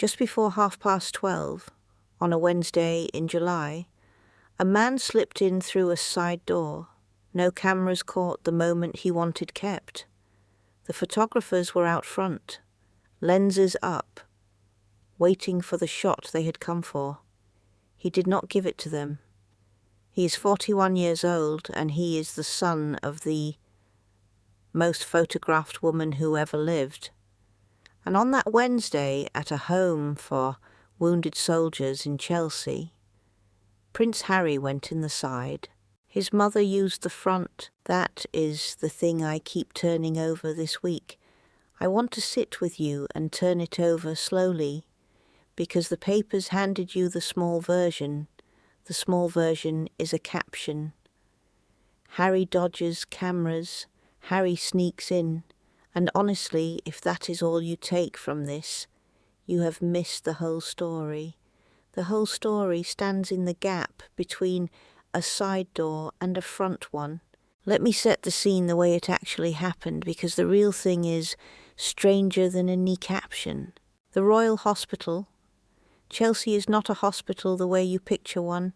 Just before 12:30, on a Wednesday in July, a man slipped in through a side door. No cameras caught the moment he wanted kept. The photographers were out front, lenses up, waiting for the shot they had come for. He did not give it to them. He is 41 years old, and he is the son of the most photographed woman who ever lived. And on that Wednesday, at a home for wounded soldiers in Chelsea, Prince Harry went in the side. His mother used the front. That is the thing I keep turning over this week. I want to sit with you and turn it over slowly, because the papers handed you the small version. The small version is a caption. Harry dodges cameras. Harry sneaks in. And honestly, if that is all you take from this, you have missed the whole story. The whole story stands in the gap between a side door and a front one. Let me set the scene the way it actually happened, because the real thing is stranger than any caption. The Royal Hospital. Chelsea is not a hospital the way you picture one.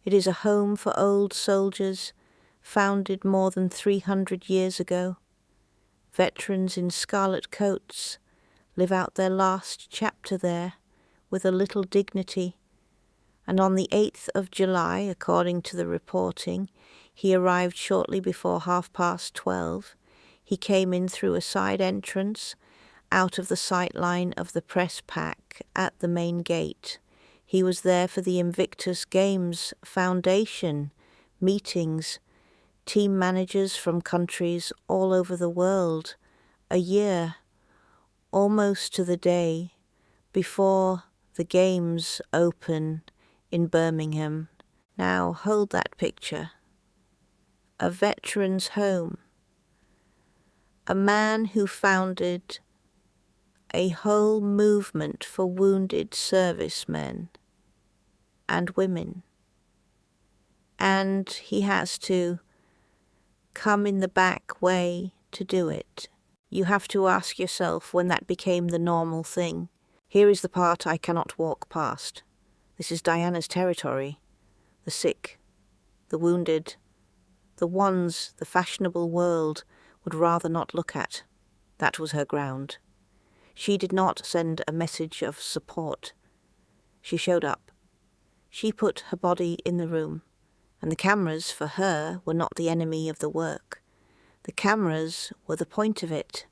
It is a home for old soldiers, founded more than 300 years ago. Veterans in scarlet coats live out their last chapter there with a little dignity. And on the 8th of July, according to the reporting, he arrived shortly before 12:30. He came in through a side entrance, out of the sight line of the press pack at the main gate. He was there for the Invictus Games Foundation meetings, team managers from countries all over the world, a year, almost to the day, before the games open in Birmingham. Now hold that picture. A veteran's home. A man who founded a whole movement for wounded servicemen and women. And he has to come in the back way to do it. You have to ask yourself when that became the normal thing. Here is the part I cannot walk past. This is Diana's territory. The sick, the wounded, the ones the fashionable world would rather not look at. That was her ground. She did not send a message of support. She showed up. She put her body in the room. And the cameras, for her, were not the enemy of the work. The cameras were the point of it.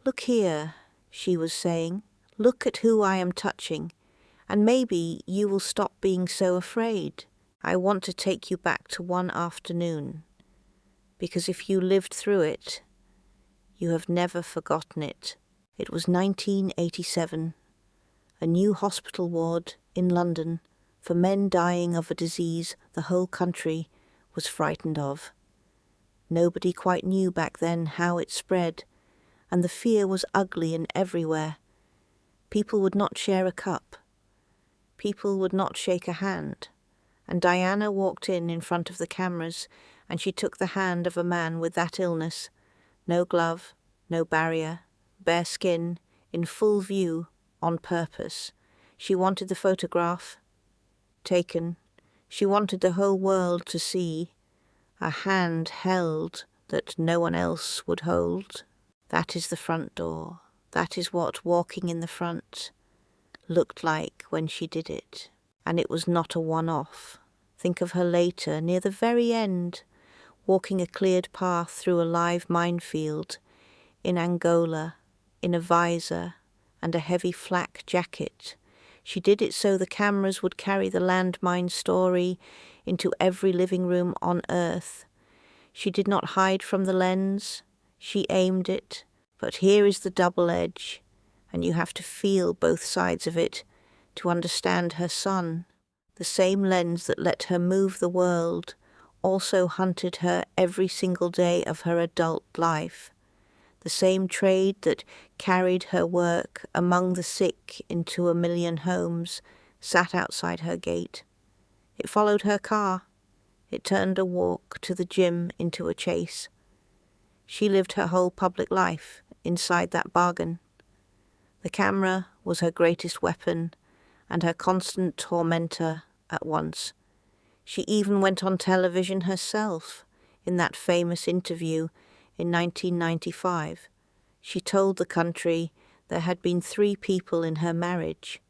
Look here, she was saying. Look at who I am touching. And maybe you will stop being so afraid. I want to take you back to one afternoon. Because if you lived through it, you have never forgotten it. It was 1987. A new hospital ward in London for men dying of a disease the whole country was frightened of. Nobody quite knew back then how it spread, and the fear was ugly and everywhere. People would not share a cup. People would not shake a hand. And Diana walked in front of the cameras, and she took the hand of a man with that illness. No glove, no barrier, bare skin, in full view, on purpose. She wanted the photograph taken. She wanted the whole world to see. A hand held that no one else would hold. That is the front door. That is what walking in the front looked like when she did it. And it was not a one-off. Think of her later, near the very end, walking a cleared path through a live minefield in Angola, in a visor and a heavy flak jacket. She did it so the cameras would carry the landmine story into every living room on Earth. She did not hide from the lens. She aimed it. But here is the double edge, and you have to feel both sides of it to understand her son. The same lens that let her move the world also hunted her every single day of her adult life. The same trade that carried her work among the sick into 1 million homes sat outside her gate. It followed her car. It turned a walk to the gym into a chase. She lived her whole public life inside that bargain. The camera was her greatest weapon and her constant tormentor at once. She even went on television herself in that famous interview in 1995. She told the country there had been 3 people in her marriage.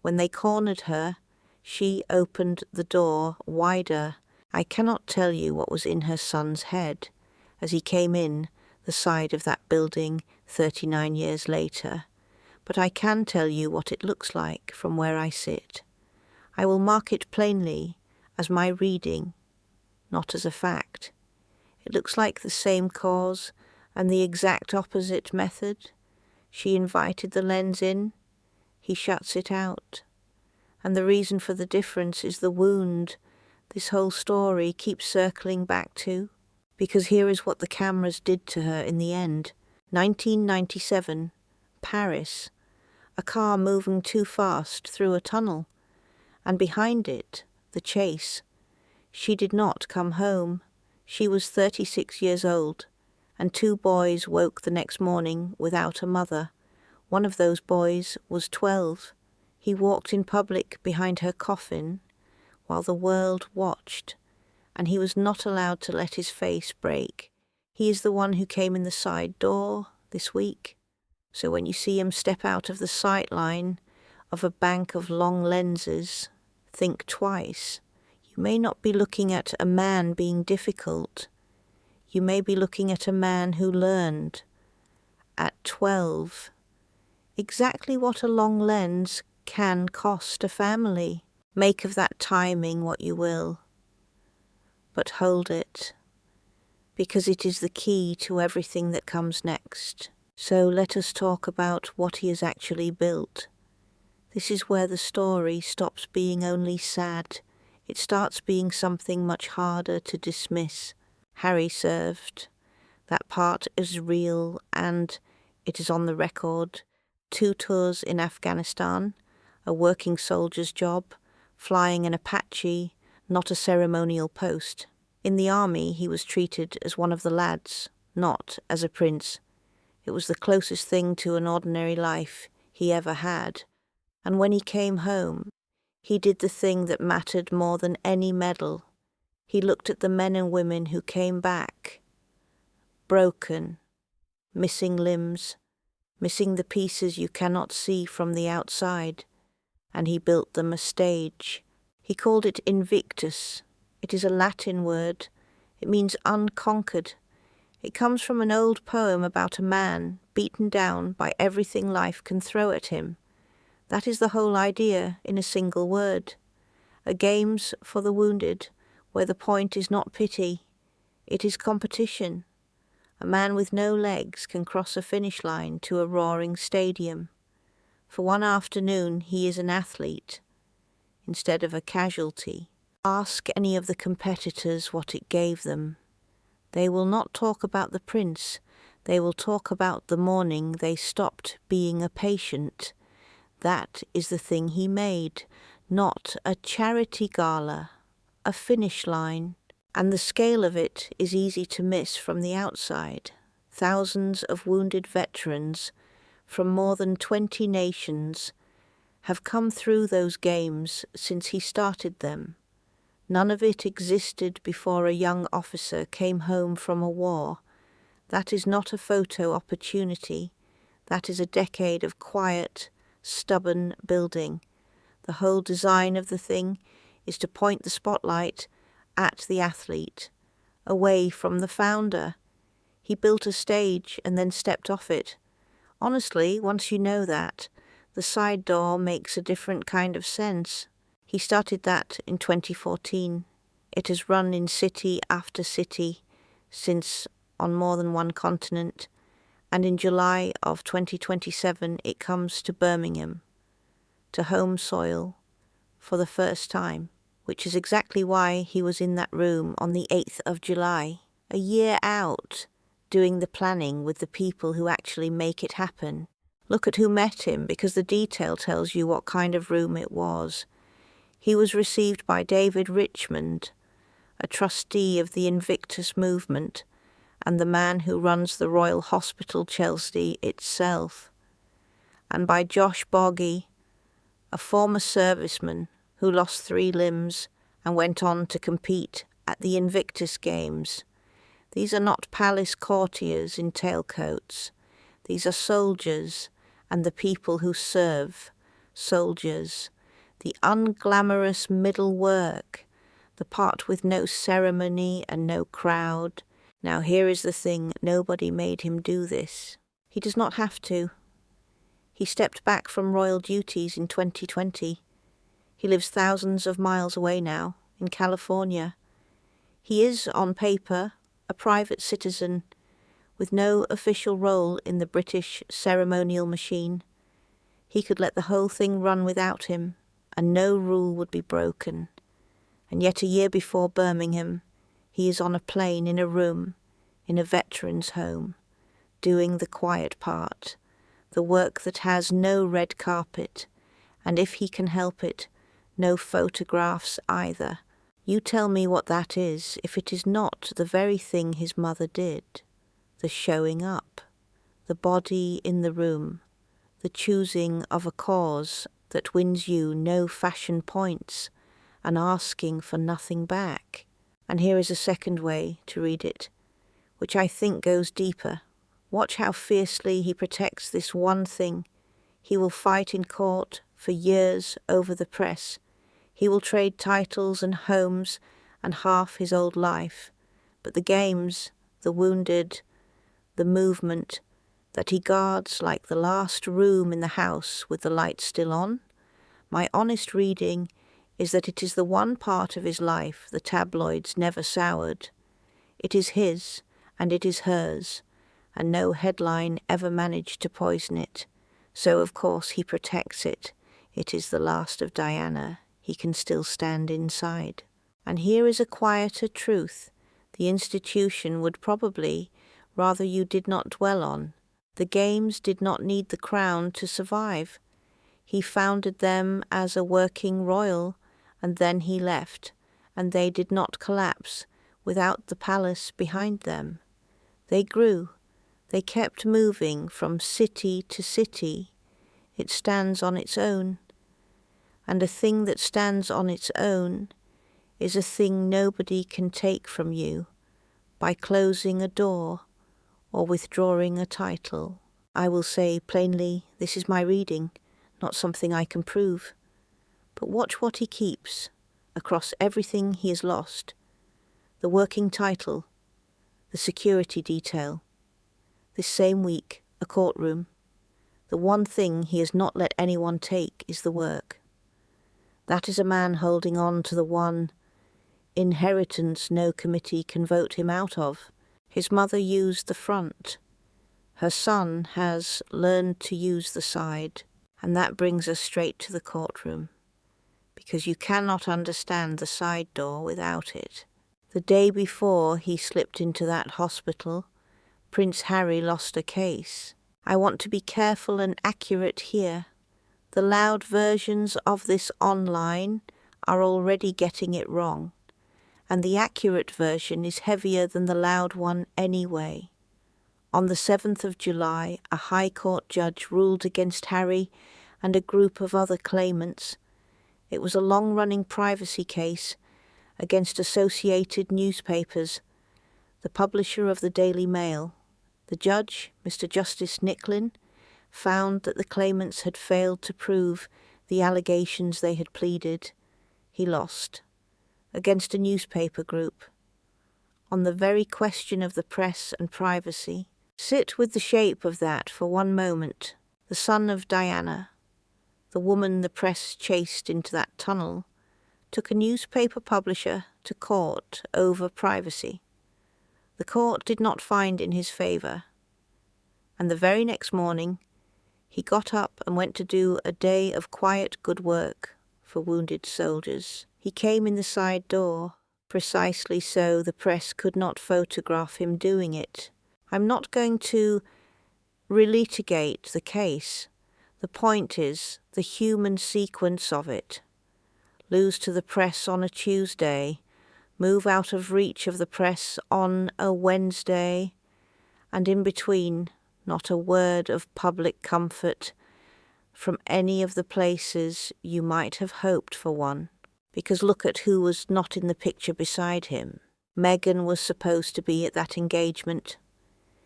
When they cornered her, she opened the door wider. I cannot tell you what was in her son's head as he came in the side of that building 39 years later, but I can tell you what it looks like from where I sit. I will mark it plainly as my reading, not as a fact. It looks like the same cause and the exact opposite method. She invited the lens in, he shuts it out. And the reason for the difference is the wound this whole story keeps circling back to. Because here is what the cameras did to her in the end. 1997, Paris. A car moving too fast through a tunnel. And behind it, the chase. She did not come home. She was 36 years old, and 2 boys woke the next morning without a mother. One of those boys was 12. He walked in public behind her coffin while the world watched, and he was not allowed to let his face break. He is the one who came in the side door this week. So when you see him step out of the sight line of a bank of long lenses, think twice. You may not be looking at a man being difficult. You may be looking at a man who learned at 12 exactly what a long lens can cost a family. Make of that timing what you will, but hold it, because it is the key to everything that comes next. So let us talk about what he has actually built. This is where the story stops being only sad. It starts being something much harder to dismiss. Harry served. That part is real, and it is on the record. 2 tours in Afghanistan, a working soldier's job, flying an Apache, not a ceremonial post. In the army he was treated as one of the lads, not as a prince. It was the closest thing to an ordinary life he ever had. And when he came home, he did the thing that mattered more than any medal. He looked at the men and women who came back, broken, missing limbs, missing the pieces you cannot see from the outside, and he built them a stage. He called it Invictus. It is a Latin word. It means unconquered. It comes from an old poem about a man beaten down by everything life can throw at him. That is the whole idea in a single word. A games for the wounded, where the point is not pity, it is competition. A man with no legs can cross a finish line to a roaring stadium. For one afternoon he is an athlete, instead of a casualty. Ask any of the competitors what it gave them. They will not talk about the prince. They will talk about the morning they stopped being a patient. That is the thing he made, not a charity gala, a finish line. And the scale of it is easy to miss from the outside. Thousands of wounded veterans from more than 20 nations have come through those games since he started them. None of it existed before a young officer came home from a war. That is not a photo opportunity. That is a decade of quiet, stubborn building. The whole design of the thing is to point the spotlight at the athlete, away from the founder. He built a stage and then stepped off it. Honestly, once you know that, the side door makes a different kind of sense. He started that in 2014. It has run in city after city since on more than one continent, and in July of 2027 it comes to Birmingham, to home soil, for the first time, which is exactly why he was in that room on the 8th of July, a year out, doing the planning with the people who actually make it happen. Look at who met him, because the detail tells you what kind of room it was. He was received by David Richmond, a trustee of the Invictus movement, and the man who runs the Royal Hospital Chelsea itself. and by Josh Boggy, a former serviceman who lost 3 limbs and went on to compete at the Invictus Games. These are not palace courtiers in tailcoats. These are soldiers and the people who serve soldiers. The unglamorous middle work, the part with no ceremony and no crowd. Now here is the thing, nobody made him do this. He does not have to. He stepped back from royal duties in 2020. He lives thousands of miles away now, in California. He is, on paper, a private citizen, with no official role in the British ceremonial machine. He could let the whole thing run without him, and no rule would be broken. And yet a year before Birmingham, he is on a plane in a room, in a veteran's home, doing the quiet part, the work that has no red carpet, and if he can help it, no photographs either. You tell me what that is, if it is not the very thing his mother did, the showing up, the body in the room, the choosing of a cause that wins you no fashion points, and asking for nothing back. And here is a second way to read it, which I think goes deeper. Watch how fiercely he protects this one thing. He will fight in court for years over the press. He will trade titles and homes and half his old life. But the games, the wounded, the movement that he guards like the last room in the house with the light still on, my honest reading is that it is the one part of his life the tabloids never soured. It is his, and it is hers, and no headline ever managed to poison it. So of course he protects it. It is the last of Diana. He can still stand inside. And here is a quieter truth the institution would probably rather you did not dwell on. The games did not need the crown to survive. He founded them as a working royal, and then he left, and they did not collapse without the palace behind them. They grew. They kept moving from city to city. It stands on its own. And a thing that stands on its own is a thing nobody can take from you by closing a door or withdrawing a title. I will say plainly, this is my reading, not something I can prove. But watch what he keeps across everything he has lost. The working title, the security detail. This same week, a courtroom. The one thing he has not let anyone take is the work. That is a man holding on to the one inheritance no committee can vote him out of. His mother used the front. Her son has learned to use the side. And that brings us straight to the courtroom, because you cannot understand the side door without it. The day before he slipped into that hospital, Prince Harry lost a case. I want to be careful and accurate here. The loud versions of this online are already getting it wrong, and the accurate version is heavier than the loud one anyway. On the 7th of July, a High Court judge ruled against Harry and a group of other claimants. It was a long-running privacy case against Associated Newspapers, the publisher of the Daily Mail. The judge, Mr. Justice Nicklin, found that the claimants had failed to prove the allegations they had pleaded. He lost, against a newspaper group. On the very question of the press and privacy, sit with the shape of that for one moment. The son of Diana, the woman the press chased into that tunnel, took a newspaper publisher to court over privacy. The court did not find in his favour, and the very next morning he got up and went to do a day of quiet good work for wounded soldiers. He came in the side door, precisely so the press could not photograph him doing it. I'm not going to relitigate the case. The point is the human sequence of it. Lose to the press on a Tuesday, move out of reach of the press on a Wednesday, and in between not a word of public comfort, from any of the places you might have hoped for one, because look at who was not in the picture beside him. Meghan was supposed to be at that engagement.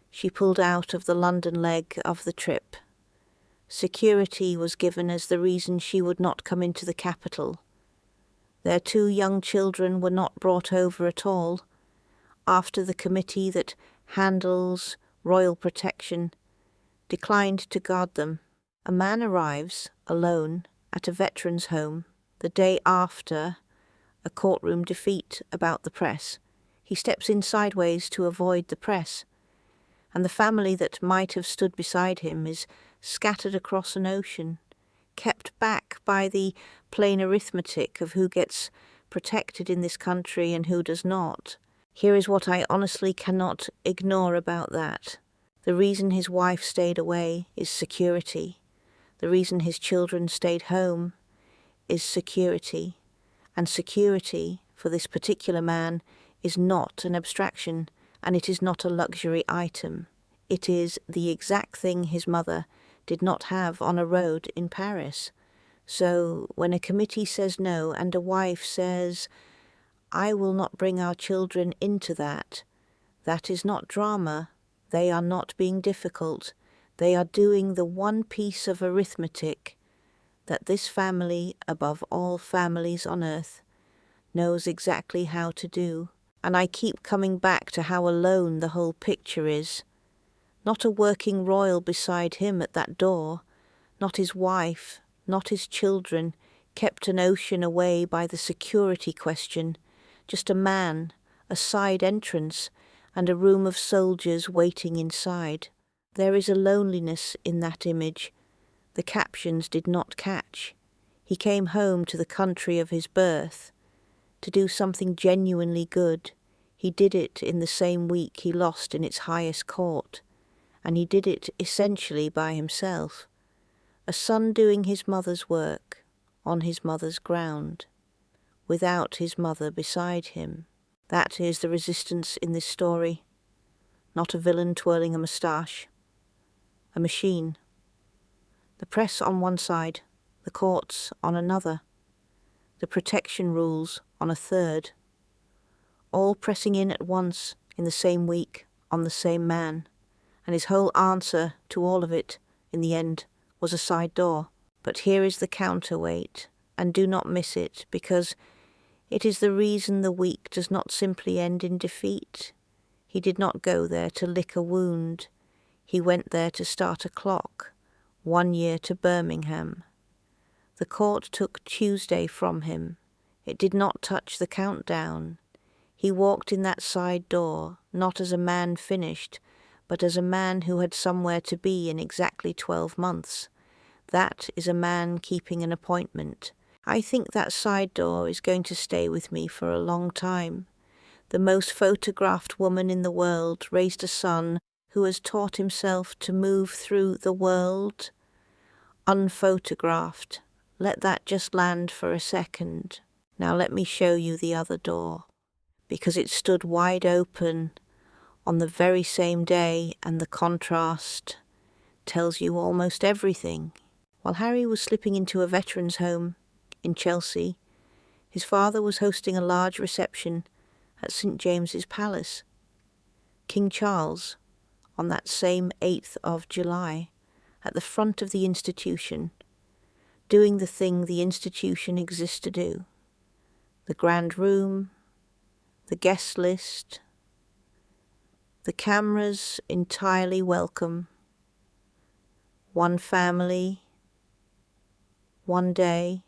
She pulled out of the London leg of the trip. Security was given as the reason she would not come into the capital. Their 2 young children were not brought over at all, after the committee that handles royal protection declined to guard them. A man arrives, alone, at a veterans' home the day after a courtroom defeat about the press. He steps in sideways to avoid the press, and the family that might have stood beside him is scattered across an ocean, kept back by the plain arithmetic of who gets protected in this country and who does not. Here is what I honestly cannot ignore about that. The reason his wife stayed away is security. The reason his children stayed home is security. And security, for this particular man, is not an abstraction, and it is not a luxury item. It is the exact thing his mother did not have on a road in Paris. So when a committee says no and a wife says, "I will not bring our children into that," that is not drama. They are not being difficult. They are doing the one piece of arithmetic that this family, above all families on earth, knows exactly how to do. And I keep coming back to how alone the whole picture is. Not a working royal beside him at that door, not his wife, not his children, kept an ocean away by the security question, just a man, a side entrance, and a room of soldiers waiting inside. There is a loneliness in that image the captions did not catch. He came home to the country of his birth to do something genuinely good. He did it in the same week he lost in its highest court, and he did it essentially by himself. A son doing his mother's work on his mother's ground, without his mother beside him. That is the resistance in this story. Not a villain twirling a moustache. A machine. The press on one side, the courts on another, the protection rules on a third, all pressing in at once in the same week on the same man, and his whole answer to all of it, in the end, was a side door. But here is the counterweight, and do not miss it, because it is the reason the week does not simply end in defeat. He did not go there to lick a wound. He went there to start a clock, 1 year to Birmingham. The court took Tuesday from him. It did not touch the countdown. He walked in that side door, not as a man finished, but as a man who had somewhere to be in exactly 12 months. That is a man keeping an appointment. I think that side door is going to stay with me for a long time. The most photographed woman in the world raised a son who has taught himself to move through the world unphotographed. Let that just land for a second. Now let me show you the other door, because it stood wide open on the very same day, and the contrast tells you almost everything. While Harry was slipping into a veterans' home in Chelsea, his father was hosting a large reception at St. James's Palace. King Charles, on that same 8th of July, at the front of the institution, doing the thing the institution exists to do. The grand room, the guest list, the cameras entirely welcome. One family, one day,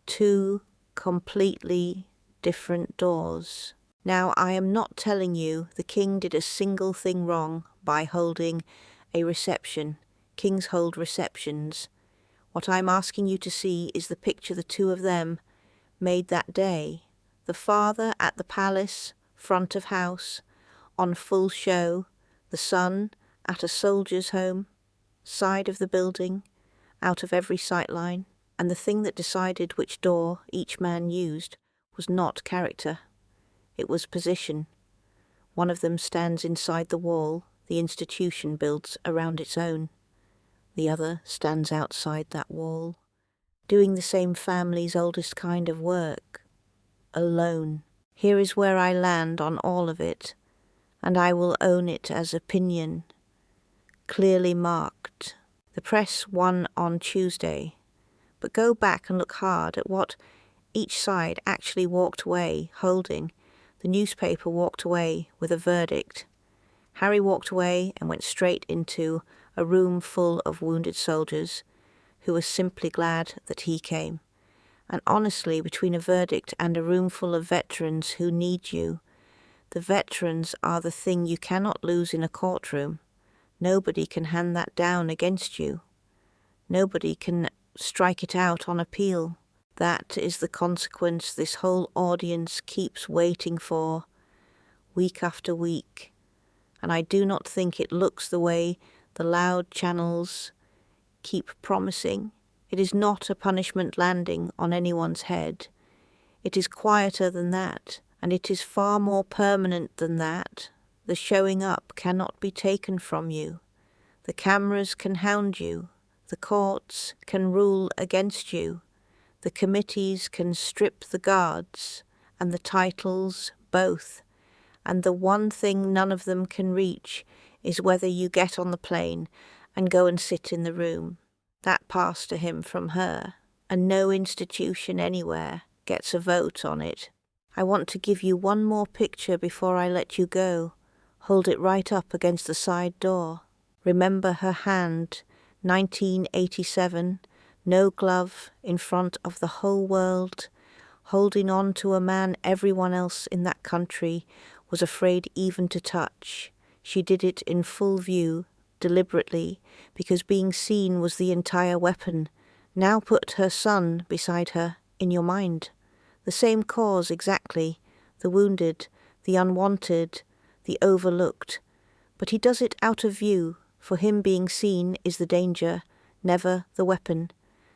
2 completely different doors. Now, I am not telling you the king did a single thing wrong by holding a reception. Kings hold receptions. What I'm asking you to see is the picture the 2 of them made that day. The father at the palace, front of house, on full show. The son at a soldier's home, side of the building, out of every sightline. And the thing that decided which door each man used was not character. It was position. One of them stands inside the wall the institution builds around its own. The other stands outside that wall, doing the same family's oldest kind of work, alone. Here is where I land on all of it, and I will own it as opinion, clearly marked. The press won on Tuesday, but go back and look hard at what each side actually walked away holding. The newspaper walked away with a verdict. Harry walked away and went straight into a room full of wounded soldiers who were simply glad that he came. And honestly, between a verdict and a room full of veterans who need you, the veterans are the thing you cannot lose in a courtroom. Nobody can hand that down against you. Nobody can strike it out on appeal. That is the consequence this whole audience keeps waiting for, week after week. And I do not think it looks the way the loud channels keep promising. It is not a punishment landing on anyone's head. It is quieter than that, and it is far more permanent than that. The showing up cannot be taken from you. The cameras can hound you. The courts can rule against you. The committees can strip the guards, and the titles both. And the one thing none of them can reach is whether you get on the plane and go and sit in the room. That passed to him from her, and no institution anywhere gets a vote on it. I want to give you one more picture before I let you go. Hold it right up against the side door. Remember her hand, 1987, no glove, in front of the whole world, holding on to a man everyone else in that country was afraid even to touch. She did it in full view, deliberately, because being seen was the entire weapon. Now put her son beside her, in your mind. The same cause exactly, the wounded, the unwanted, the overlooked. But he does it out of view. For him being seen is the danger, never the weapon.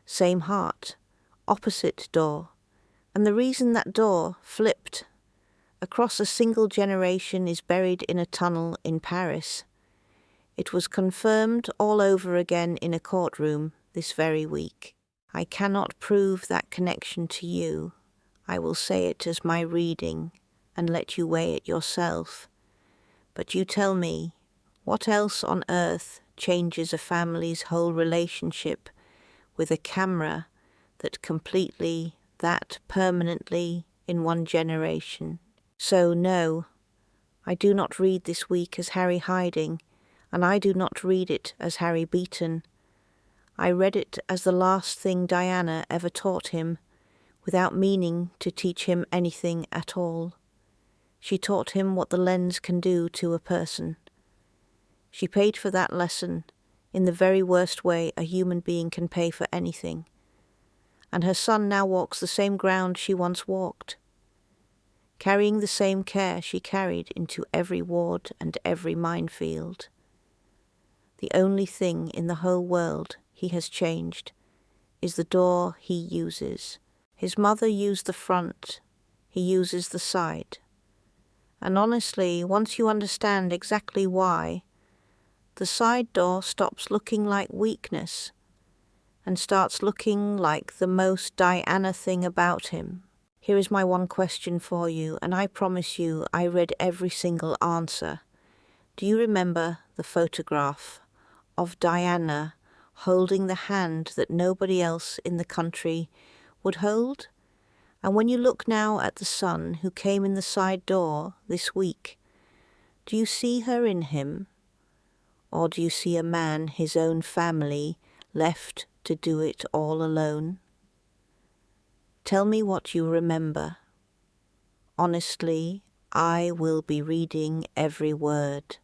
Same heart, opposite door. And the reason that door flipped across a single generation is buried in a tunnel in Paris. It was confirmed all over again in a courtroom this very week. I cannot prove that connection to you. I will say it as my reading and let you weigh it yourself. But you tell me, what else on earth changes a family's whole relationship with a camera that completely, that permanently in one generation? So no, I do not read this week as Harry hiding, and I do not read it as Harry beaten. I read it as the last thing Diana ever taught him, without meaning to teach him anything at all. She taught him what the lens can do to a person. She paid for that lesson in the very worst way a human being can pay for anything. And her son now walks the same ground she once walked, carrying the same care she carried into every ward and every minefield. The only thing in the whole world he has changed is the door he uses. His mother used the front, he uses the side. And honestly, once you understand exactly why, the side door stops looking like weakness and starts looking like the most Diana thing about him. Here is my one question for you, and I promise you I read every single answer. Do you remember the photograph of Diana holding the hand that nobody else in the country would hold? And when you look now at the son who came in the side door this week, do you see her in him? Or do you see a man, his own family, left to do it all alone? Tell me what you remember. Honestly, I will be reading every word.